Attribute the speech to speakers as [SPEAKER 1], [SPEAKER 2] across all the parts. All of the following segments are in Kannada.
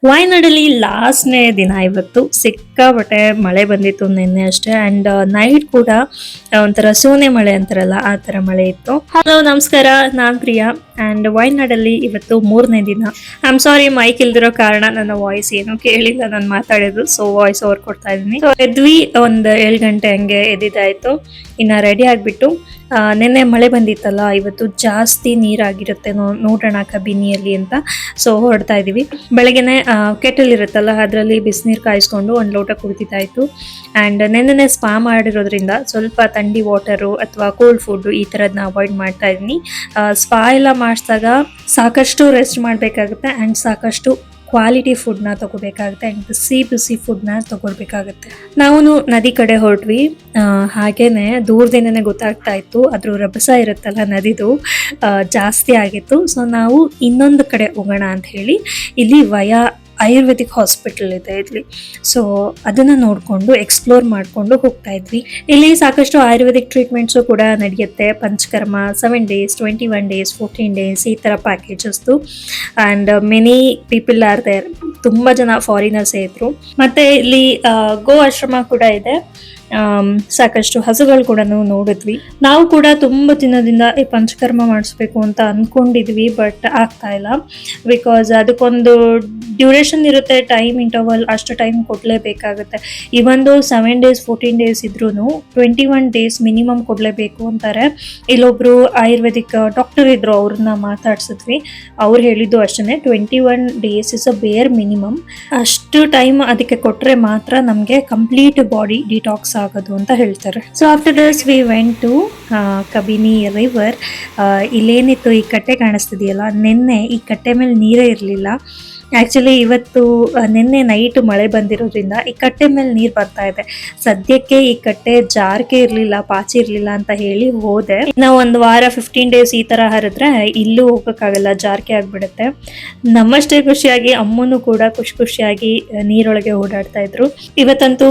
[SPEAKER 1] ವಾಯನಾಡಲ್ಲಿ ಲಾಸ್ಟ್ನೇ ದಿನ ಇವತ್ತು ಸಿಕ್ಕಾಪಟ್ಟೆ ಮಳೆ ಬಂದಿತ್ತು ನಿನ್ನೆ ಅಷ್ಟೇ. ಅಂಡ್ ನೈಟ್ ಕೂಡ ಒಂಥರ ಸೋನೆ ಮಳೆ ಅಂತಾರಲ್ಲ ಆ ತರ ಮಳೆ ಇತ್ತು. ಹಲೋ ನಮಸ್ಕಾರ, ನಾನ್ ಪ್ರಿಯಾ. ಅಂಡ್ ವಾಯನಾಡಲ್ಲಿ ಇವತ್ತು 3ನೇ ದಿನ. ಐ ಆಮ್ ಸಾರಿ, ಮೈಕ್ ಇಲ್ದಿರೋ ಕಾರಣ ನನ್ನ ವಾಯ್ಸ್ ಏನು ಕೇಳಿಲ್ಲ ನಾನು ಮಾತಾಡಿದ್ದು, ಸೊ ವಾಯ್ಸ್ ಓವರ್ ಕೊಡ್ತಾ ಇದೀನಿ. ಸೊ ಎದ್ವಿ, ಒಂದ್ 7 ಗಂಟೆ ಹಂಗೆ ಎದ್ದಿದ್ದಾಯ್ತು. ಇನ್ನ ರೆಡಿ ಆಗ್ಬಿಟ್ಟು ನಿನ್ನೆ ಮಳೆ ಬಂದಿತ್ತಲ್ಲ, ಇವತ್ತು ಜಾಸ್ತಿ ನೀರಾಗಿರುತ್ತೆ ನೋಡೋಣ ಕಬಿನಿಯಲ್ಲಿ ಅಂತ ಸೊ ಹೊರಡ್ತಾ ಇದೀವಿ. ಬೆಳಗ್ಗೆನೆ ಕೆಟಲ್ ಇರುತ್ತಲ್ಲ, ಅದರಲ್ಲಿ ಬಿಸಿನೀರು ಕಾಯಿಸ್ಕೊಂಡು ಒಂದು ಲೋಟ ಕುಡಿತಿದ್ದಾಯ್ತು. ಅಂಡ್ ನೆನ್ನೆ ಸ್ಪಾ ಮಾಡಿರೋದ್ರಿಂದ ಸ್ವಲ್ಪ ಥಂಡಿ ವಾಟರು ಅಥವಾ ಕೋಲ್ಡ್ ಫುಡ್ ಈ ಥರದನ್ನ ಅವಾಯ್ಡ್ ಮಾಡ್ತಾ ಇದ್ದೀನಿ. ಸ್ಪಾ ಎಲ್ಲ ಮಾಡಿಸಿದಾಗ ಸಾಕಷ್ಟು ರೆಸ್ಟ್ ಮಾಡಬೇಕಾಗುತ್ತೆ ಆ್ಯಂಡ್ ಸಾಕಷ್ಟು ಕ್ವಾಲಿಟಿ ಫುಡ್ನ ತಗೋಬೇಕಾಗುತ್ತೆ ಆ್ಯಂಡ್ ಬಿಸಿ ಫುಡ್ನ ತಗೊಳ್ಬೇಕಾಗುತ್ತೆ. ನಾವು ನದಿ ಕಡೆ ಹೊರಟ್ವಿ. ಹಾಗೇನೆ ದೂರದಿಂದನೇ ಗೊತ್ತಾಗ್ತಾ ಇತ್ತು ಅದ್ರ ರಭಸ ಇರುತ್ತಲ್ಲ ನದಿದು ಜಾಸ್ತಿ ಆಗಿತ್ತು. ಸೊ ನಾವು ಇನ್ನೊಂದು ಕಡೆ ಹೋಗೋಣ ಅಂತ ಹೇಳಿ ಇಲ್ಲಿ ಆಯುರ್ವೇದಿಕ್ ಹಾಸ್ಪಿಟಲ್ ಇದೆ ಇಲ್ಲಿ. ಸೊ ಅದನ್ನ ನೋಡಿಕೊಂಡು ಎಕ್ಸ್ಪ್ಲೋರ್ ಮಾಡಿಕೊಂಡು ಹೋಗ್ತಾ ಇದ್ವಿ. ಇಲ್ಲಿ ಸಾಕಷ್ಟು ಆಯುರ್ವೇದಿಕ್ ಟ್ರೀಟ್ಮೆಂಟ್ಸು ಕೂಡ ನಡೆಯುತ್ತೆ. ಪಂಚಕರ್ಮ 7 days, 21 days, 14 days ಈ ಥರ ಪ್ಯಾಕೇಜಸ್ದು. And many people are there. ತುಂಬ ಜನ ಫಾರಿನರ್ಸ್ ಇದ್ರು. ಮತ್ತೆ ಇಲ್ಲಿ ಗೋ ಆಶ್ರಮ ಕೂಡ ಇದೆ. ಸಾಕಷ್ಟು ಹಸುಗಳು ಕೂಡ ನೋಡಿದ್ವಿ. ನಾವು ಕೂಡ ತುಂಬ ದಿನದಿಂದ ಈ ಪಂಚಕರ್ಮ ಮಾಡಿಸ್ಬೇಕು ಅಂತ ಅನ್ಕೊಂಡಿದ್ವಿ, ಬಟ್ ಆಗ್ತಾ ಇಲ್ಲ. ಬಿಕಾಸ್ ಅದಕ್ಕೊಂದು ಡ್ಯೂರೇಷನ್ ಇರುತ್ತೆ, ಟೈಮ್ ಇಂಟರ್ವಲ್, ಅಷ್ಟು ಟೈಮ್ ಕೊಡಲೇಬೇಕಾಗುತ್ತೆ. ಇವೊಂದು 7 days 14 days ಇದ್ರೂ 21 days ಮಿನಿಮಮ್ ಕೊಡಲೇಬೇಕು ಅಂತಾರೆ. ಇಲ್ಲೊಬ್ರು ಆಯುರ್ವೇದಿಕ್ ಡಾಕ್ಟರ್ ಇದ್ರು, ಅವ್ರನ್ನ ಮಾತಾಡ್ಸಿದ್ವಿ. ಅವ್ರು ಹೇಳಿದ್ದು ಅಷ್ಟೇ, 21 days ಇಸ್ ಅ ಬೇರ್ ಮಿನಿಮಮ್. ಅಷ್ಟು ಟೈಮ್ ಅದಕ್ಕೆ ಕೊಟ್ಟರೆ ಮಾತ್ರ ನಮಗೆ ಕಂಪ್ಲೀಟ್ ಬಾಡಿ ಡಿಟಾಕ್ಸ್ ಆಗೋದು ಅಂತ ಹೇಳ್ತಾರೆ. So after this we went to Kabini river. ಇಲ್ಲೇನಿತ್ತು, ಈ ಕಟ್ಟೆ ಕಾಣಿಸ್ತಿದೆಯಲ್ಲ, ನಿನ್ನೆ ಈ ಕಟ್ಟೆ ಮೇಲೆ ನೀರೇ ಇರಲಿಲ್ಲ. ಆ್ಯಕ್ಚುಲಿ ಇವತ್ತು ನಿನ್ನೆ ನೈಟ್ ಮಳೆ ಬಂದಿರೋದ್ರಿಂದ ಈ ಕಟ್ಟೆ ಮೇಲೆ ನೀರು ಬರ್ತಾ ಇದೆ. ಸದ್ಯಕ್ಕೆ ಈ ಕಟ್ಟೆ ಜಾರ್ಕೆ ಇರಲಿಲ್ಲ, ಪಾಚಿ ಇರಲಿಲ್ಲ ಅಂತ ಹೇಳಿ ಹೋದೆ. ನಾವು ಒಂದು ವಾರ 15 days ಈ ಥರ ಹರಿದ್ರೆ ಇಲ್ಲೂ ಹೋಗೋಕ್ಕಾಗಲ್ಲ, ಜಾರ್ಕೆ ಆಗಿಬಿಡುತ್ತೆ. ನಮ್ಮಷ್ಟೇ ಖುಷಿಯಾಗಿ ಅಮ್ಮನೂ ಕೂಡ ಖುಷಿಯಾಗಿ ನೀರೊಳಗೆ ಓಡಾಡ್ತಾ ಇದ್ರು. ಇವತ್ತಂತೂ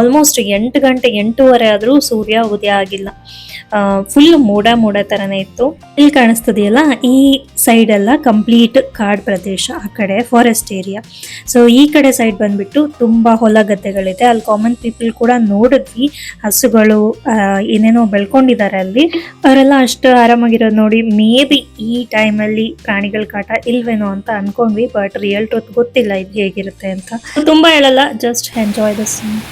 [SPEAKER 1] ಆಲ್ಮೋಸ್ಟ್ 8 ಗಂಟೆ 8:30 ಆದರೂ ಸೂರ್ಯ ಉದಯ ಆಗಿಲ್ಲ. ಫುಲ್ ಮೋಡ ಥರನೇ ಇತ್ತು. ಇಲ್ಲಿ ಕಾಣಿಸ್ತದೆಯಲ್ಲ, ಈ ಸೈಡ್ ಎಲ್ಲ ಕಂಪ್ಲೀಟ್ ಕಾಡು ಪ್ರದೇಶ, ಆ ಕಡೆ ಫಾರೆಸ್ಟ್ ಏರಿಯಾ. ಸೊ ಈ ಕಡೆ ಸೈಡ್ ಬಂದ್ಬಿಟ್ಟು ತುಂಬಾ ಹೊಲ ಗದ್ದೆಗಳಿದೆ. ಅಲ್ಲಿ ಕಾಮನ್ ಪೀಪಲ್ ಕೂಡ ನೋಡಿದ್ವಿ, ಹಸುಗಳು ಏನೇನೋ ಬೆಳ್ಕೊಂಡಿದ್ದಾರೆ ಅಲ್ಲಿ. ಅವರೆಲ್ಲ ಅಷ್ಟು ಆರಾಮಾಗಿರೋದು ನೋಡಿ ಮೇ ಬಿ ಈ ಟೈಮಲ್ಲಿ ಪ್ರಾಣಿಗಳ ಕಾಟ ಇಲ್ವೇನೋ ಅಂತ ಅನ್ಕೊಂಡ್ವಿ. ಬಟ್ ರಿಯಲ್ ಟ್ರೂತ್ ಗೊತ್ತಿಲ್ಲ ಇದು ಹೇಗಿರುತ್ತೆ ಅಂತ. ತುಂಬಾ ಹೇಳಲ್ಲ, ಜಸ್ಟ್ ಎಂಜಾಯ್ ದ ಸೀನ್.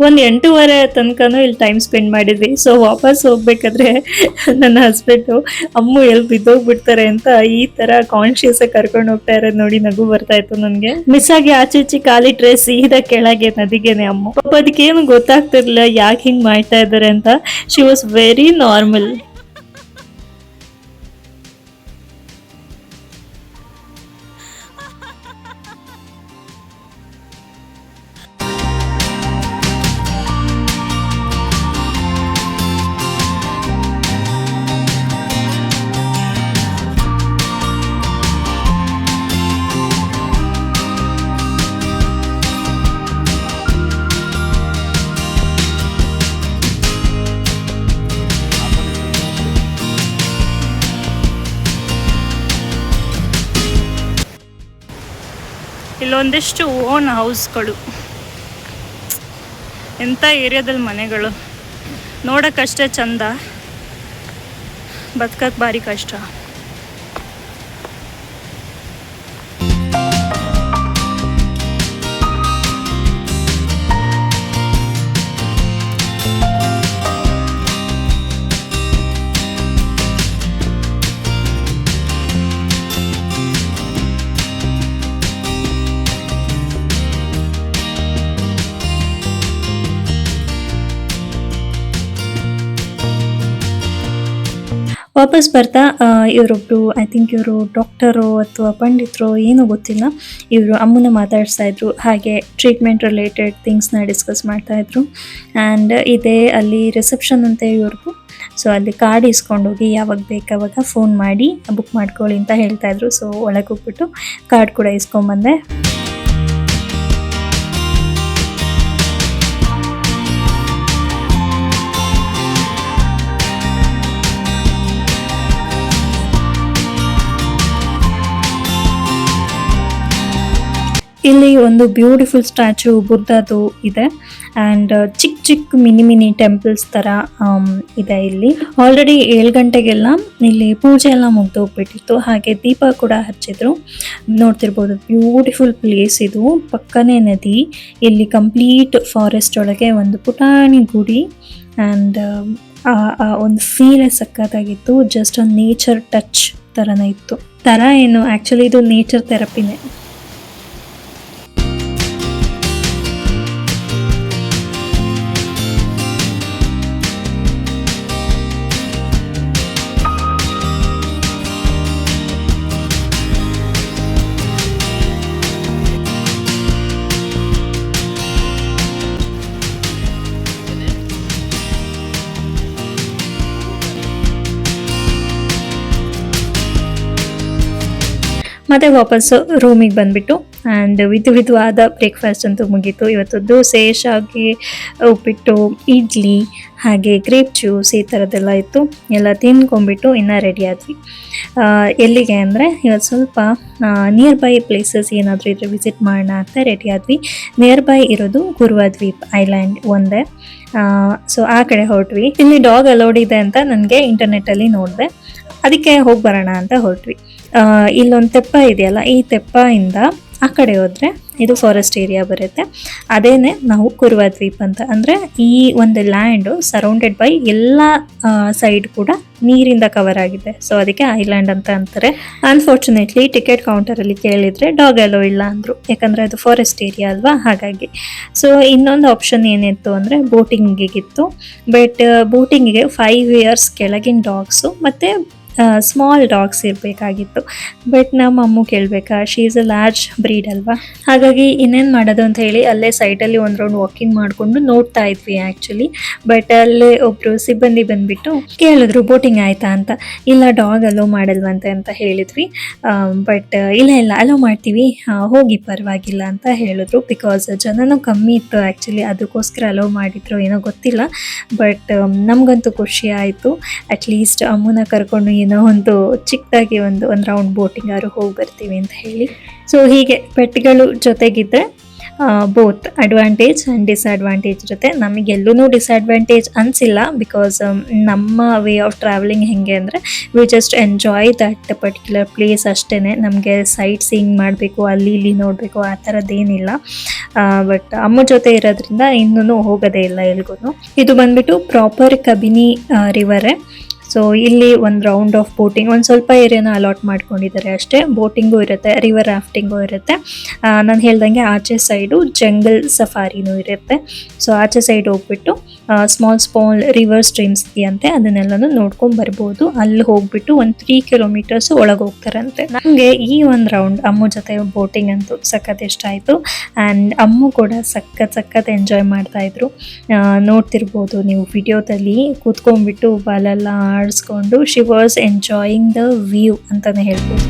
[SPEAKER 1] ಒಂದು 8:30 ತನಕನೂ ಇಲ್ಲಿ ಟೈಮ್ ಸ್ಪೆಂಡ್ ಮಾಡಿದ್ವಿ. ಸೊ ವಾಪಸ್ ಹೋಗ್ಬೇಕಾದ್ರೆ ನನ್ನ ಹಸ್ಬೆಂಡು ಅಮ್ಮು ಎಲ್ಲಿ ಬಿದ್ದೋಗ್ಬಿಡ್ತಾರೆ ಅಂತ ಈ ತರ ಕಾನ್ಶಿಯಸ್ ಕರ್ಕೊಂಡು ಹೋಗ್ತಾ ಇರೋದು ನೋಡಿ ನಗು ಬರ್ತಾ ಇತ್ತು ನನಗೆ. ಮಿಸ್ ಆಗಿ ಆಚೆ ಕಾಲಿಟ್ರೆ ಸೀದಾ ಕೆಳಗೆ ನದಿಗೆನೆ ಅಮ್ಮ. ಪಾಪ ಅದಕ್ಕೇನು ಗೊತ್ತಾಗ್ತಿರ್ಲಿಲ್ಲ ಯಾಕೆ ಹಿಂಗ್ ಮಾಡ್ತಾ ಇದ್ದಾರೆ ಅಂತ. She was very normal. ಇಲ್ಲೊಂದಿಷ್ಟು ಓನ್ ಹೌಸ್ಗಳು, ಎಂಥ ಏರಿಯಾದಲ್ಲಿ ಮನೆಗಳು, ನೋಡೋಕ್ಕಷ್ಟೇ ಚಂದ, ಬದುಕಕ್ಕೆ ಭಾರಿ ಕಷ್ಟ. ವಾಪಸ್ ಬರ್ತಾ ಇವರೊಬ್ರು, ಐ ಥಿಂಕ್ ಇವರು ಡಾಕ್ಟರು ಅಥವಾ ಪಂಡಿತರು ಏನೋ ಗೊತ್ತಿಲ್ಲ, ಇವರು ಅಮ್ಮನ ಮಾತಾಡಿಸ್ತಾ ಇದ್ರು, ಹಾಗೆ ಟ್ರೀಟ್ಮೆಂಟ್ ರಿಲೇಟೆಡ್ ಥಿಂಗ್ಸ್ನ ಡಿಸ್ಕಸ್ ಮಾಡ್ತಾ ಇದ್ರು. ಆ್ಯಂಡ್ ಇದೇ ಅಲ್ಲಿ ರಿಸೆಪ್ಷನ್ ಅಂತ ಇವ್ರದ್ದು. ಸೊ ಅಲ್ಲಿ ಕಾರ್ಡ್ ಇಸ್ಕೊಂಡೋಗಿ ಯಾವಾಗ ಬೇಕಾವಾಗ ಫೋನ್ ಮಾಡಿ ಬುಕ್ ಮಾಡ್ಕೊಳ್ಳಿ ಅಂತ ಹೇಳ್ತಾ ಇದ್ರು. ಸೊ ಒಳಗೆ ಹೋಗ್ಬಿಟ್ಟು ಕಾರ್ಡ್ ಕೂಡ ಇಸ್ಕೊಂಬಂದೆ. ಇಲ್ಲಿ ಒಂದು ಬ್ಯೂಟಿಫುಲ್ ಸ್ಟ್ಯಾಚು ಬುದ್ಧದು ಇದೆ. ಆ್ಯಂಡ್ ಚಿಕ್ಕ ಚಿಕ್ಕ ಮಿನಿ ಟೆಂಪಲ್ಸ್ ಥರ ಇದೆ. ಇಲ್ಲಿ ಆಲ್ರೆಡಿ 7 ಗಂಟೆಗೆಲ್ಲ ಇಲ್ಲಿ ಪೂಜೆ ಎಲ್ಲ ಮುಗ್ದೋಗ್ಬಿಟ್ಟಿತ್ತು. ಹಾಗೆ ದೀಪ ಕೂಡ ಹಚ್ಚಿದ್ರು. ನೋಡ್ತಿರ್ಬೋದು, ಬ್ಯೂಟಿಫುಲ್ ಪ್ಲೇಸ್ ಇದು. ಪಕ್ಕನೇ ನದಿ. ಇಲ್ಲಿ ಕಂಪ್ಲೀಟ್ ಫಾರೆಸ್ಟ್ ಒಳಗೆ ಒಂದು ಪುಟಾಣಿ ಗುಡಿ. ಆ್ಯಂಡ್ ಒಂದು ಫೀಲೇ ಸಕ್ಕತ್ತಾಗಿತ್ತು. ಜಸ್ಟ್ ಒಂದು ನೇಚರ್ ಟಚ್ ಥರನೇ ಇತ್ತು. ಏನು ಆ್ಯಕ್ಚುಲಿ ಇದು ನೇಚರ್ ಥೆರಪಿನೇ. ಮತ್ತು ವಾಪಸ್ಸು ರೂಮಿಗೆ ಬಂದುಬಿಟ್ಟು ಆ್ಯಂಡ್ ವಿಧವಾದ ಬ್ರೇಕ್ಫಾಸ್ಟ್ ಅಂತೂ ಮುಗೀತು. ಇವತ್ತು ದೋಸೆ, ಶಾವಿಗೆ, ಉಪ್ಪಿಟ್ಟು, ಇಡ್ಲಿ, ಹಾಗೆ ಗ್ರೇಪ್ ಜ್ಯೂಸ್ ಈ ಥರದ್ದೆಲ್ಲ ಇತ್ತು. ಎಲ್ಲ ತಿನ್ಕೊಂಡ್ಬಿಟ್ಟು ಇನ್ನೂ ರೆಡಿ ಆದ್ವಿ. ಎಲ್ಲಿಗೆ ಅಂದರೆ ಇವತ್ತು ಸ್ವಲ್ಪ ನಿಯರ್ ಬೈ ಪ್ಲೇಸಸ್ ಏನಾದರೂ ಇದ್ದರೆ ವಿಸಿಟ್ ಮಾಡೋಣ ಅಂತ ರೆಡಿ ಆದ್ವಿ. ನಿಯರ್ ಬೈ ಇರೋದು ಕುರುವ ದ್ವೀಪ್ ಐಲ್ಯಾಂಡ್ ಒಂದೇ. ಸೊ ಆ ಕಡೆ ಹೊರಟ್ವಿ. ಇಲ್ಲಿ ಡಾಗ್ ಅಲೌಡ್ ಇದೆ ಅಂತ ನನಗೆ ಇಂಟರ್ನೆಟ್ಟಲ್ಲಿ ನೋಡಿದೆ, ಅದಕ್ಕೆ ಹೋಗಿ ಬರೋಣ ಅಂತ ಹೊರಟ್ವಿ. ಇಲ್ಲೊಂದು ತೆಪ್ಪ ಇದೆಯಲ್ಲ, ಈ ತೆಪ್ಪದಿಂದ ಆ ಕಡೆ ಹೋದರೆ ಇದು ಫಾರೆಸ್ಟ್ ಏರಿಯಾ ಬರುತ್ತೆ. ಅದೇನೆ ನಾವು ಕುರುವ ದ್ವೀಪ್ ಅಂತ. ಅಂದರೆ ಈ ಒಂದು ಲ್ಯಾಂಡು ಸರೌಂಡೆಡ್ ಬೈ ಎಲ್ಲ ಸೈಡ್ ಕೂಡ ನೀರಿಂದ ಕವರ್ ಆಗಿದೆ. ಸೊ ಅದಕ್ಕೆ ಐಲ್ಯಾಂಡ್ ಅಂತ ಅಂತಾರೆ. ಅನ್ಫಾರ್ಚುನೇಟ್ಲಿ ಟಿಕೆಟ್ ಕೌಂಟರಲ್ಲಿ ಕೇಳಿದರೆ ಡಾಗ್ ಅಲೋ ಇಲ್ಲ ಅಂದರು, ಯಾಕಂದರೆ ಅದು ಫಾರೆಸ್ಟ್ ಏರಿಯಾ ಅಲ್ವಾ, ಹಾಗಾಗಿ. ಸೊ ಇನ್ನೊಂದು ಆಪ್ಷನ್ ಏನಿತ್ತು ಅಂದರೆ ಬೋಟಿಂಗಿಗಿತ್ತು. ಬಟ್ ಬೋಟಿಂಗಿಗೆ 5 ಇಯರ್ಸ್ ಕೆಳಗಿನ ಡಾಗ್ಸು ಮತ್ತು ಸ್ಮಾಲ್ ಡಾಗ್ಸ್ ಇರಬೇಕಾಗಿತ್ತು. ಬಟ್ ನಮ್ಮ ಅಮ್ಮ ಕೇಳಬೇಕಾ, she is a large breed ಅಲ್ವಾ, ಹಾಗಾಗಿ ಇನ್ನೇನು ಮಾಡೋದು ಅಂತ ಹೇಳಿ ಅಲ್ಲೇ ಸೈಡಲ್ಲಿ ಒಂದು ರೌಂಡ್ ವಾಕಿಂಗ್ ಮಾಡಿಕೊಂಡು ನೋಡ್ತಾ ಇದ್ವಿ ಆ್ಯಕ್ಚುಲಿ. ಬಟ್ ಅಲ್ಲೇ ಒಬ್ಬರು ಸಿಬ್ಬಂದಿ ಬಂದುಬಿಟ್ಟು ಕೇಳಿದ್ರು ಬೋಟಿಂಗ್ ಆಯಿತಾ ಅಂತ. ಇಲ್ಲ, ಡಾಗ್ ಅಲೋ ಮಾಡಲ್ವಂತೆ ಅಂತ ಹೇಳಿದ್ವಿ. ಬಟ್ ಇಲ್ಲ ಅಲೋ ಮಾಡ್ತೀವಿ, ಹೋಗಿ ಪರವಾಗಿಲ್ಲ ಅಂತ ಹೇಳಿದ್ರು. ಬಿಕಾಸ್ ಜನನೂ ಕಮ್ಮಿ ಇತ್ತು ಆ್ಯಕ್ಚುಲಿ, ಅದಕ್ಕೋಸ್ಕರ ಅಲೋ ಮಾಡಿದ್ರು ಏನೋ ಗೊತ್ತಿಲ್ಲ. ಬಟ್ ನಮಗಂತೂ ಖುಷಿ ಆಯಿತು. ಅಟ್ಲೀಸ್ಟ್ ಅಮ್ಮನ ಕರ್ಕೊಂಡು ಏನೋ ಒಂದು ಚಿಕ್ಕದಾಗಿ ಒಂದು ರೌಂಡ್ ಬೋಟಿಂಗ್ ಆದ್ರೂ ಹೋಗಿ ಬರ್ತೀವಿ ಅಂತ ಹೇಳಿ. ಸೊ ಹೀಗೆ ಪೆಟ್ಗಳು ಜೊತೆಗಿದ್ರೆ ಬೋತ್ ಅಡ್ವಾಂಟೇಜ್ ಆ್ಯಂಡ್ ಡಿಸ್ಅಡ್ವಾಂಟೇಜ್ ಇರುತ್ತೆ. ನಮಗೆಲ್ಲೂ ಡಿಸ್ಅಡ್ವಾಂಟೇಜ್ ಅನಿಸಿಲ್ಲ. ಬಿಕಾಸ್ ನಮ್ಮ ವೇ ಆಫ್ ಟ್ರಾವೆಲಿಂಗ್ ಹೇಗೆ ಅಂದರೆ we just enjoy that particular place ಅಷ್ಟೇ. ನಮಗೆ ಸೈಟ್ ಸೀಯಿಂಗ್ ಮಾಡಬೇಕು, ಅಲ್ಲಿ ಇಲ್ಲಿ ನೋಡಬೇಕು ಆ ಥರದ್ದೇನಿಲ್ಲ. ಬಟ್ ಅಮ್ಮ ಜೊತೆ ಇರೋದ್ರಿಂದ ಇನ್ನೂ ಹೋಗೋದೇ ಇಲ್ಲ ಎಲ್ಗೂ. ಇದು ಬಂದುಬಿಟ್ಟು ಪ್ರಾಪರ್ ಕಬಿನಿ ರಿವರೇ. ಸೊ ಇಲ್ಲಿ ಒಂದು ರೌಂಡ್ ಆಫ್ ಬೋಟಿಂಗ್, ಒಂದು ಸ್ವಲ್ಪ ಏರಿಯಾನ ಅಲಾಟ್ ಮಾಡ್ಕೊಂಡಿದ್ದಾರೆ ಅಷ್ಟೇ. ಬೋಟಿಂಗು ಇರುತ್ತೆ, ರಿವರ್ ರಾಫ್ಟಿಂಗು ಇರುತ್ತೆ. ನಾನು ಹೇಳ್ದಂಗೆ ಆಚೆ ಸೈಡು ಜಂಗಲ್ ಸಫಾರಿನೂ ಇರುತ್ತೆ. ಸೊ ಆಚೆ ಸೈಡ್ ಹೋಗ್ಬಿಟ್ಟು ಸ್ಮಾಲ್ ರಿವರ್ ಸ್ಟ್ರೀಮ್ಸ್ ಇದೆಯಂತೆ, ಅದನ್ನೆಲ್ಲನೂ ನೋಡ್ಕೊಂಡು ಬರ್ಬೋದು. ಅಲ್ಲಿ ಹೋಗ್ಬಿಟ್ಟು ಒಂದು 3 ಕಿಲೋಮೀಟರ್ಸ್ ಒಳಗೆ ಹೋಗ್ತಾರಂತೆ. ನನಗೆ ಈ ಒಂದು ರೌಂಡ್ ಅಮ್ಮ ಜೊತೆ ಬೋಟಿಂಗ್ ಅಂತೂ ಸಖತ್ ಇಷ್ಟ ಆಯಿತು. ಆ್ಯಂಡ್ ಅಮ್ಮ ಕೂಡ ಸಖತ್ ಎಂಜಾಯ್ ಮಾಡ್ತಾಯಿದ್ರು. ನೋಡ್ತಿರ್ಬೋದು ನೀವು ವಿಡಿಯೋದಲ್ಲಿ ಕೂತ್ಕೊಂಡ್ಬಿಟ್ಟು ಬಾಲೆಲ್ಲ ಆಡಿಸ್ಕೊಂಡು she was enjoying the view ಅಂತಾನೆ ಹೇಳ್ಬೋದು.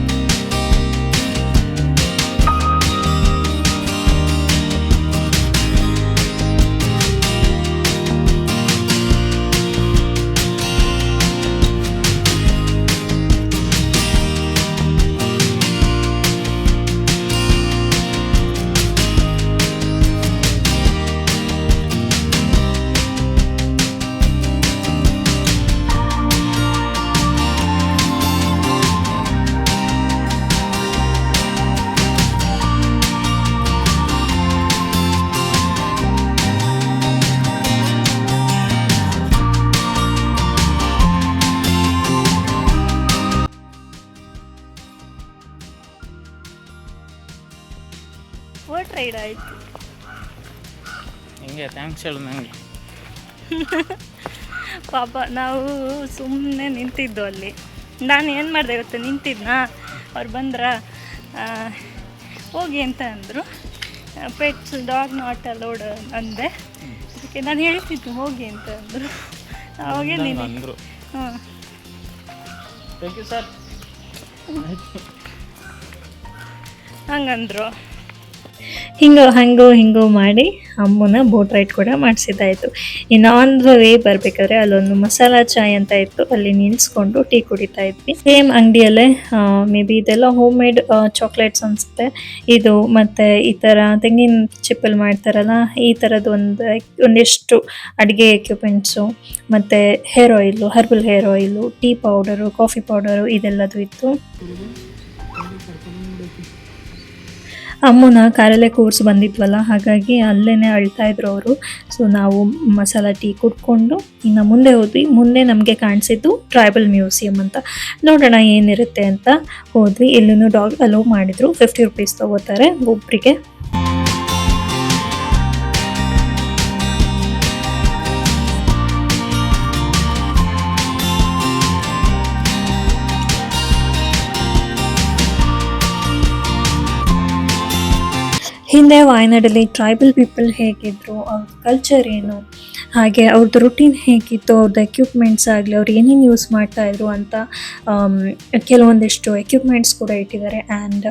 [SPEAKER 1] ಬೋಟ್ ರೈಡ್ ಆಯಿತು.
[SPEAKER 2] ಹಿಂಗೆ ಥ್ಯಾಂಕ್ಸ್ ಹೇಳು ನನಗೆ.
[SPEAKER 1] ಪಾಪ ನಾವು ಸುಮ್ಮನೆ ನಿಂತಿದ್ದು ಅಲ್ಲಿ. ನಾನು ಏನು ಮಾಡಿದೆ ಇವತ್ತು ನಿಂತಿದ್ನಾ, ಅವ್ರು ಬಂದ್ರ ಹೋಗಿ ಅಂತ ಅಂದರು. ಪೆಟ್ಸ್ ಡಾಗ್ ನಾಟ್ ಅಲೋಡ್ ಅಂದೆ. ಅದಕ್ಕೆ ನಾನು ಹೇಳ್ತಿದ್ದು ಹೋಗಿ ಅಂತ ಅಂದರು. ಅವಾಗೇ ನೀನು
[SPEAKER 2] ಅಂದರು.
[SPEAKER 1] ಹಾಂ
[SPEAKER 2] ಥ್ಯಾಂಕ್ ಯು ಸರ್
[SPEAKER 1] ಹಂಗಂದರು. ಹಿಂಗೋ ಮಾಡಿ ಅಮ್ಮನ ಬೋಟ್ ರೈಡ್ ಕೂಡ ಮಾಡಿಸಿದ್ದಾಯಿತು. ಇನ್ನು ಆನ್ ದ ವೇ ಬರಬೇಕಾದ್ರೆ ಅಲ್ಲೊಂದು ಮಸಾಲಾ ಚಾಯ್ ಅಂತ ಇತ್ತು, ಅಲ್ಲಿ ನಿಲ್ಲಿಸ್ಕೊಂಡು ಟೀ ಕುಡಿತಾ ಇದ್ವಿ. ಸೇಮ್ ಅಂಗಡಿಯಲ್ಲೇ ಮೇ ಬಿ ಇದೆಲ್ಲ ಹೋಮ್ ಮೇಡ್ ಚಾಕ್ಲೇಟ್ಸ್ ಅನಿಸುತ್ತೆ ಇದು. ಮತ್ತು ಈ ಥರ ತೆಂಗಿನ ಚಿಪ್ಪಲ್ಲಿ ಮಾಡ್ತಾರಲ್ಲ, ಈ ಥರದ್ದು ಒಂದಿಷ್ಟು ಅಡುಗೆ ಎಕ್ವಿಪ್ಮೆಂಟ್ಸು, ಮತ್ತು hair oil, herbal hair oil, tea powder, coffee powder ಇದೆಲ್ಲದು ಇತ್ತು. ಅಮ್ಮನ ಕಾರಲ್ಲೇ ಕೂರ್ಸಿ ಬಂದಿದ್ವಲ್ಲ, ಹಾಗಾಗಿ ಅಲ್ಲೇ ಅಳ್ತಾ ಇದ್ರು ಅವರು. ಸೊ ನಾವು ಮಸಾಲ ಟೀ ಕುಡ್ಕೊಂಡು ಇನ್ನು ಮುಂದೆ ಹೋದ್ವಿ. ಮುಂದೆ ನಮಗೆ ಕಾಣಿಸಿದ್ದು ಟ್ರೈಬಲ್ ಮ್ಯೂಸಿಯಂ ಅಂತ. ನೋಡೋಣ ಏನಿರುತ್ತೆ ಅಂತ ಹೋದ್ವಿ. ಇಲ್ಲೂ ಡಾಗ್ ಅಲೋ ಮಾಡಿದ್ರು, 50 ರೂಪೀಸ್ ತೊಗೋತಾರೆ ಒಬ್ಬರಿಗೆ. ಹಿಂದೆ ವಾಯನಾಡಲ್ಲಿ ಟ್ರೈಬಲ್ ಪೀಪಲ್ ಹೇಗಿದ್ದರು, ಅವ್ರ ಕಲ್ಚರ್ ಏನು, ಹಾಗೆ ಅವ್ರದ್ದು ರುಟೀನ್ ಹೇಗಿತ್ತು, ಅವ್ರದ್ದು ಎಕ್ವಿಪ್ಮೆಂಟ್ಸ್ ಆಗಲಿ, ಅವ್ರು ಏನೇನು ಯೂಸ್ ಮಾಡ್ತಾಯಿದ್ರು ಅಂತ ಕೆಲವೊಂದಿಷ್ಟು ಎಕ್ವಿಪ್ಮೆಂಟ್ಸ್ ಕೂಡ ಇಟ್ಟಿದ್ದಾರೆ. ಆ್ಯಂಡ್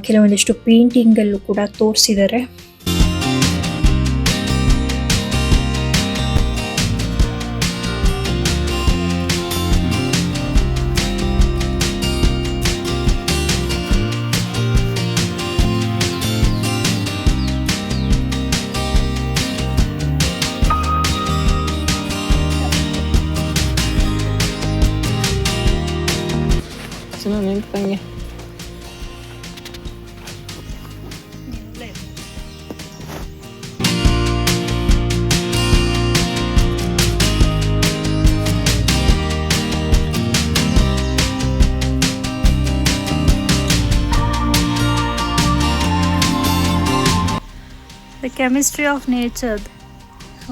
[SPEAKER 1] ಕೆಲವೊಂದಿಷ್ಟು ಪೇಂಟಿಂಗಲ್ಲೂ ಕೂಡ ತೋರಿಸಿದ್ದಾರೆ.
[SPEAKER 2] ನಿಂತಂಗೆ
[SPEAKER 1] the chemistry of nature.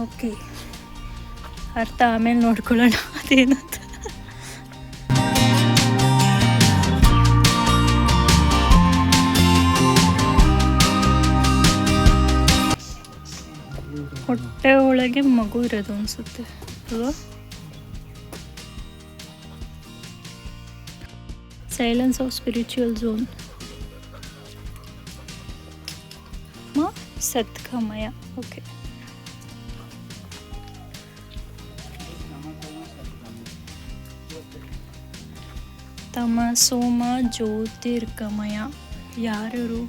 [SPEAKER 1] Okay, ಅರ್ಥ ಆಮೇಲೆ ನೋಡ್ಕೊಳ್ಳೋಣ ಅದೇನಂತ. ಹೊಟ್ಟೆ ಒಳಗೆ ಮಗು ಇರೋದು ಅನಿಸುತ್ತೆ ಅಲ್ವಾ? Silence of spiritual zone. ಸತ್ಕಮಯ. ಓಕೆ, ತಮಸೋಮ ಜ್ಯೋತಿರ್ಗಮಯ. ಯಾರು?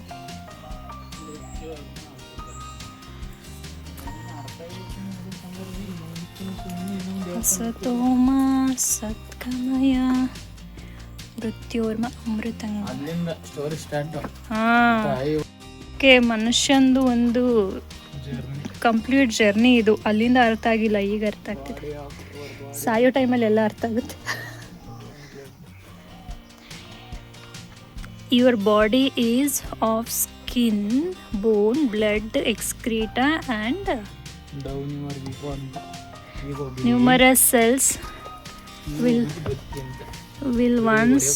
[SPEAKER 1] ಸತೋಮ ಸತ್ಕಮಯ ಮೃತ್ಯೋರ್ಮ ಅಮೃತಂಗ. ಓಕೆ, ಮನುಷ್ಯಂದು ಒಂದು ಕಂಪ್ಲೀಟ್ ಜರ್ನಿ ಇದು. ಅಲ್ಲಿಂದ ಅರ್ಥ ಆಗಿಲ್ಲ, ಈಗ ಅರ್ಥ ಆಗ್ತಿದೆ. ಸಾಯೋ ಟೈಮಲ್ಲಿ ಎಲ್ಲ ಅರ್ಥ ಆಗುತ್ತೆ. Your body is of skin, bone, blood, excreta and numerous cells will once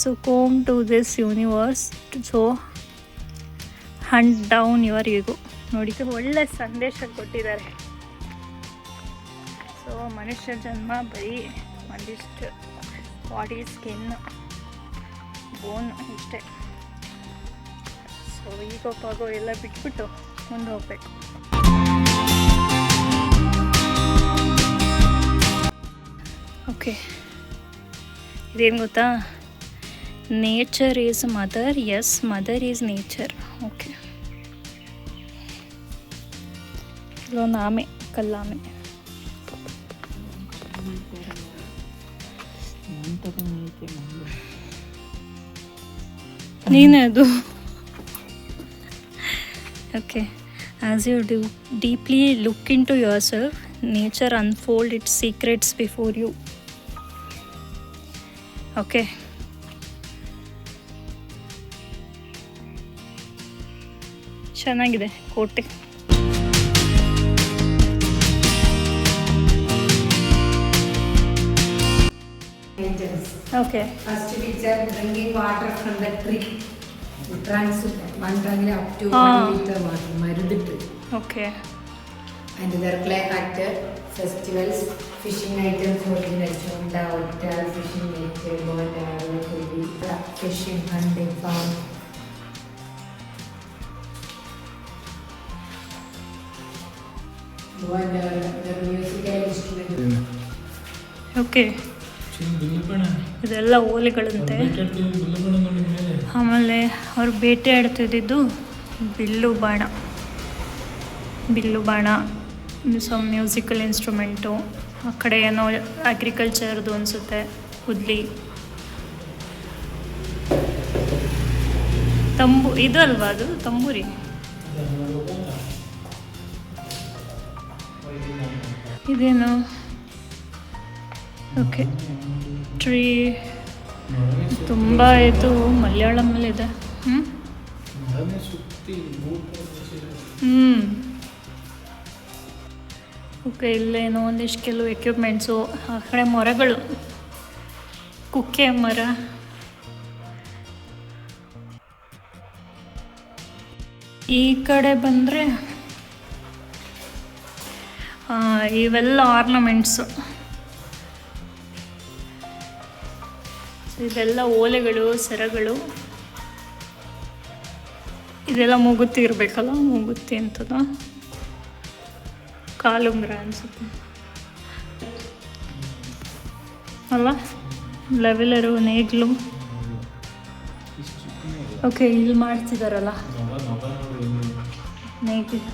[SPEAKER 1] succumb to this universe, so hunt down your ego. ನೋಡಿ, ಒಳ್ಳೆ ಸಂದೇಶ ಕೊಟ್ಟಿದ್ದಾರೆ. ಸೊ ಮನುಷ್ಯ ಜನ್ಮ ಬರೀ ಒಂದಿಷ್ಟು ಬಾಡಿ, ಸ್ಕಿನ್, ಬೋನ್ ಇಷ್ಟೇ. ಸೊ ಈಗೋ ಪಾಗೋ ಎಲ್ಲ ಬಿಟ್ಬಿಟ್ಟು ಮುಂದೆ ಹೋಗ್ಬೇಕು. ಓಕೆ, ಇದೇನು ಗೊತ್ತಾ? Nature is mother. Yes, mother is nature. Okay, ಇಲ್ಲೊಂದು ಆಮೆ, ಕಲ್ಲಾಮೆ. ನೀನೇ ಅದು. Okay, as you deeply look into yourself, nature unfold its secrets before you. Okay. ಚೆನ್ನಾಗಿದೆ ಕೋಟೆ. Okay.
[SPEAKER 3] First picture, drinking water from the tree. Trunks, one trunk up to 1 liter water, Marudhi tree.
[SPEAKER 1] Okay.
[SPEAKER 3] And there clay hut, festivals, fishing items, original chonda, hotel, fishing net, boat, fishing, hunting, farm. One, the musical instrument.
[SPEAKER 1] Okay. ಇದೆಲ್ಲ ಓಲೆಗಳಂತೆ. ಆಮೇಲೆ ಅವ್ರು ಬೇಟೆ ಆಡ್ತಿದ್ದು ಬಿಲ್ಲು ಬಾಣ ಸೊ ಮ್ಯೂಸಿಕಲ್ ಇನ್ಸ್ಟ್ರೂಮೆಂಟು. ಆ ಕಡೆ ಏನೋ ಅಗ್ರಿಕಲ್ಚರ್ದು ಅನಿಸುತ್ತೆ, ಹುದ್ಲಿ ಇದು ಅಲ್ವಾ ಅದು ತಂಬೂರಿ? ಇದೇನು? ಓಕೆ, ಟ್ರೀ ತುಂಬ ಇದು ಮಲಯಾಳಮಲ್ಲಿದೆ. ಓಕೆ, ಇಲ್ಲೇನೋ ಒಂದಿಷ್ಟು ಕೆಲವು ಎಕ್ವಿಪ್ಮೆಂಟ್ಸು. ಆ ಕಡೆ ಮರಗಳು, ಕುಕ್ಕೆ ಮರ. ಈ ಕಡೆ ಬಂದರೆ ಇವೆಲ್ಲ ಆರ್ನಮೆಂಟ್ಸು. ಇದೆಲ್ಲ ಓಲೆಗಳು, ಸರಗಳು. ಇದೆಲ್ಲ ಮೂಗುತಿ ಇರಬೇಕಲ್ಲ, ಮೂಗುತಿ ಅಂತದ ಕಾಲುಂಗ್ರ ಅನ್ಸುತ್ತೆ ಅಲ್ಲ, ಲೆವೆಲರು, ನೇಗ್ಲು. ಓಕೆ, ಇಲ್ಲಿ ಮಾಡ್ತಿದಾರಲ್ಲ ನೇಗ್ಲು.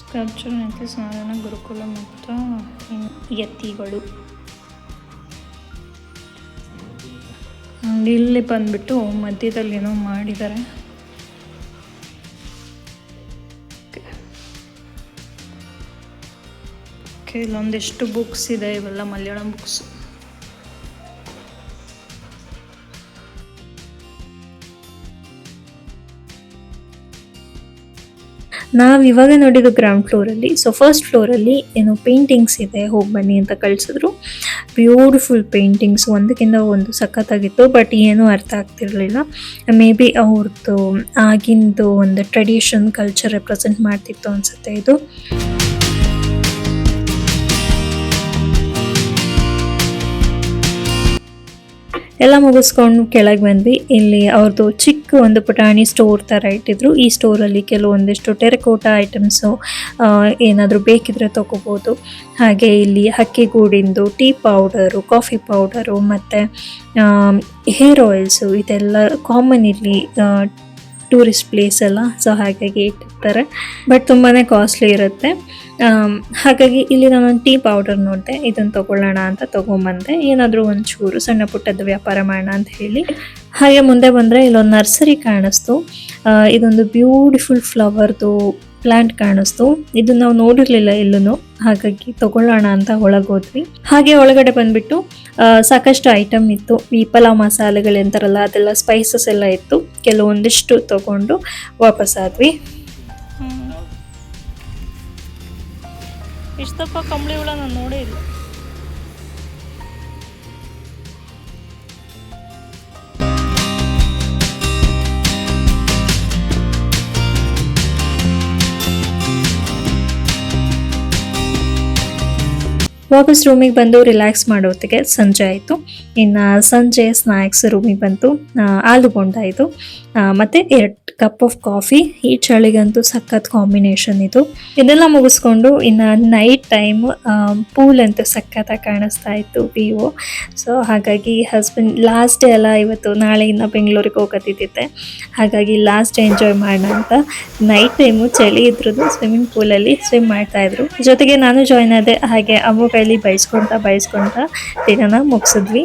[SPEAKER 1] ಸ್ಕಲ್ಪ್ಚರ್ ನೆಕ್ಲೆಸ್, ನಾರಾಯಣ ಗುರುಕುಲ ಮತ್ತು ಯತಿಗಳು. ಇಲ್ಲಿ ಬಂದ್ಬಿಟ್ಟು ಮಧ್ಯದಲ್ಲಿ ಏನೋ ಮಾಡಿದ್ದಾರೆ. ಇಲ್ಲೊಂದಿಷ್ಟು ಬುಕ್ಸ್ ಇದೆ, ಇವೆಲ್ಲ ಮಲಯಾಳಂ ಬುಕ್ಸ್. ನಾವಿವಾಗ ನೋಡಿದ್ದು ಗ್ರೌಂಡ್ ಫ್ಲೋರಲ್ಲಿ. ಸೊ ಫಸ್ಟ್ ಫ್ಲೋರಲ್ಲಿ ಏನೋ ಪೇಂಟಿಂಗ್ಸ್ ಇದೆ, ಹೋಗಿ ಬನ್ನಿ ಅಂತ ಕಳಿಸಿದ್ರು. ಬ್ಯೂಟಿಫುಲ್ ಪೇಂಟಿಂಗ್ಸ್, ಒಂದಕ್ಕಿಂತ ಒಂದು ಸಖತ್ತಾಗಿತ್ತು. ಬಟ್ ಏನೂ ಅರ್ಥ ಆಗ್ತಿರ್ಲಿಲ್ಲ. ಮೇ ಬಿ ಅವ್ರದ್ದು ಆಗಿಂದು ಒಂದು ಟ್ರೆಡಿಷನ್ ಕಲ್ಚರ್ ರೆಪ್ರೆಸೆಂಟ್ ಮಾಡ್ತಿತ್ತು ಅನಿಸುತ್ತೆ ಇದು. ಎಲ್ಲ ಮುಗಿಸ್ಕೊಂಡು ಕೆಳಗೆ ಬಂದ್ವಿ. ಇಲ್ಲಿ ಅವ್ರದ್ದು ಚಿಕ್ಕ ಒಂದು ಪುಟಾಣಿ ಸ್ಟೋರ್ ಥರ ಇಟ್ಟಿದ್ರು. ಈ ಸ್ಟೋರಲ್ಲಿ ಕೆಲವೊಂದಿಷ್ಟು ಟೆರಕೋಟಾ ಐಟಮ್ಸು ಏನಾದರೂ ಬೇಕಿದ್ರೆ ತೊಗೋಬೋದು. ಹಾಗೆ ಇಲ್ಲಿ ಹಕ್ಕಿಗೂಡಿಂದು ಟೀ ಪೌಡರು, ಕಾಫಿ ಪೌಡರು ಮತ್ತು ಹೇರ್ ಆಯಿಲ್ಸು, ಇದೆಲ್ಲ ಕಾಮನ್ ಇಲ್ಲಿ ಟೂರಿಸ್ಟ್ ಪ್ಲೇಸ್ ಎಲ್ಲ. ಸೊ ಹಾಗಾಗಿ ಇಟ್ಟಿರ್ತಾರೆ, ಬಟ್ ತುಂಬಾ ಕಾಸ್ಟ್ಲಿ ಇರುತ್ತೆ. ಹಾಗಾಗಿ ಇಲ್ಲಿ ನಾನೊಂದು ಟೀ ಪೌಡರ್ ನೋಡಿದೆ, ಇದನ್ನು ತೊಗೊಳ್ಳೋಣ ಅಂತ ತೊಗೊಂಬಂದೆ. ಏನಾದರೂ ಒಂಚೂರು ಸಣ್ಣ ಪುಟ್ಟದ್ದು ವ್ಯಾಪಾರ ಮಾಡೋಣ ಅಂತ ಹೇಳಿ. ಹಾಗೆ ಮುಂದೆ ಬಂದರೆ ಇಲ್ಲೊಂದು ನರ್ಸರಿ ಕಾಣಿಸ್ತು. ಇದೊಂದು ಬ್ಯೂಟಿಫುಲ್ ಫ್ಲವರ್ದು ಪ್ಲಾಂಟ್ ಕಾಣಿಸ್ತು. ಇದು ನಾವು ನೋಡಿರಲಿಲ್ಲ ಎಲ್ಲೂ, ಹಾಗಾಗಿ ತೊಗೊಳ್ಳೋಣ ಅಂತ ಒಳಗೋದ್ವಿ. ಹಾಗೆ ಒಳಗಡೆ ಬಂದುಬಿಟ್ಟು ಸಾಕಷ್ಟು ಐಟಮ್ ಇತ್ತು. ಈ ಪಲಾವ್ ಮಸಾಲೆಗಳು ಎಂತಾರಲ್ಲ, ಅದೆಲ್ಲ ಸ್ಪೈಸಸ್ ಎಲ್ಲ ಇತ್ತು. ಕೆಲವೊಂದಿಷ್ಟು ತೊಗೊಂಡು ವಾಪಸ್ಸಾದ್ವಿ. ಇಷ್ಟಪ್ಪ ಕಂಬಳಿ ಹುಳ ನಾನು ನೋಡೇ ಇಲ್ಲ. ವಾಪಸ್ ರೂಮಿಗೆ ಬಂದು ರಿಲ್ಯಾಕ್ಸ್ ಮಾಡೋತ್ತಿಗೆ ಸಂಜೆ ಆಯಿತು. ಇನ್ನು ಸಂಜೆ ಸ್ನ್ಯಾಕ್ಸ್ ರೂಮಿಗೆ ಬಂತು. ಆಲೂ ಬೋಂಡ ಇದು ಮತ್ತು 2 ಕಪ್ ಆಫ್ ಕಾಫಿ. ಈ ಚಳಿಗಂತೂ ಸಖತ್ ಕಾಂಬಿನೇಷನ್ ಇದು. ಇದೆಲ್ಲ ಮುಗಿಸ್ಕೊಂಡು ಇನ್ನು ನೈಟ್ ಟೈಮ್ ಪೂಲ್ ಅಂತೂ ಸಖತ್ತಾಗಿ ಕಾಣಿಸ್ತಾ ಇತ್ತು ವ್ಯೂ. ಸೊ ಹಾಗಾಗಿ ಹಸ್ಬೆಂಡ್ ಲಾಸ್ಟ್ ಡೇ ಎಲ್ಲ ಇವತ್ತು, ನಾಳೆ ಇನ್ನು ಬೆಂಗಳೂರಿಗೆ ಹೋಗೋದಿದ್ದೆ. ಹಾಗಾಗಿ ಲಾಸ್ಟ್ ಡೇ ಎಂಜಾಯ್ ಮಾಡೋಣ ಅಂತ ನೈಟ್ ಟೈಮು ಚಳಿ ಇದ್ರದ್ದು ಸ್ವಿಮ್ಮಿಂಗ್ ಪೂಲಲ್ಲಿ ಸ್ವಿಮ್ ಮಾಡ್ತಾಯಿದ್ರು. ಜೊತೆಗೆ ನಾನು ಜಾಯ್ನ್ ಆದೆ. ಹಾಗೆ ಅಮ್ಮ ಕೈಲಿ ಬೈಸ್ಕೊಳ್ತಾ ದಿನನ ಮುಗಿಸಿದ್ವಿ.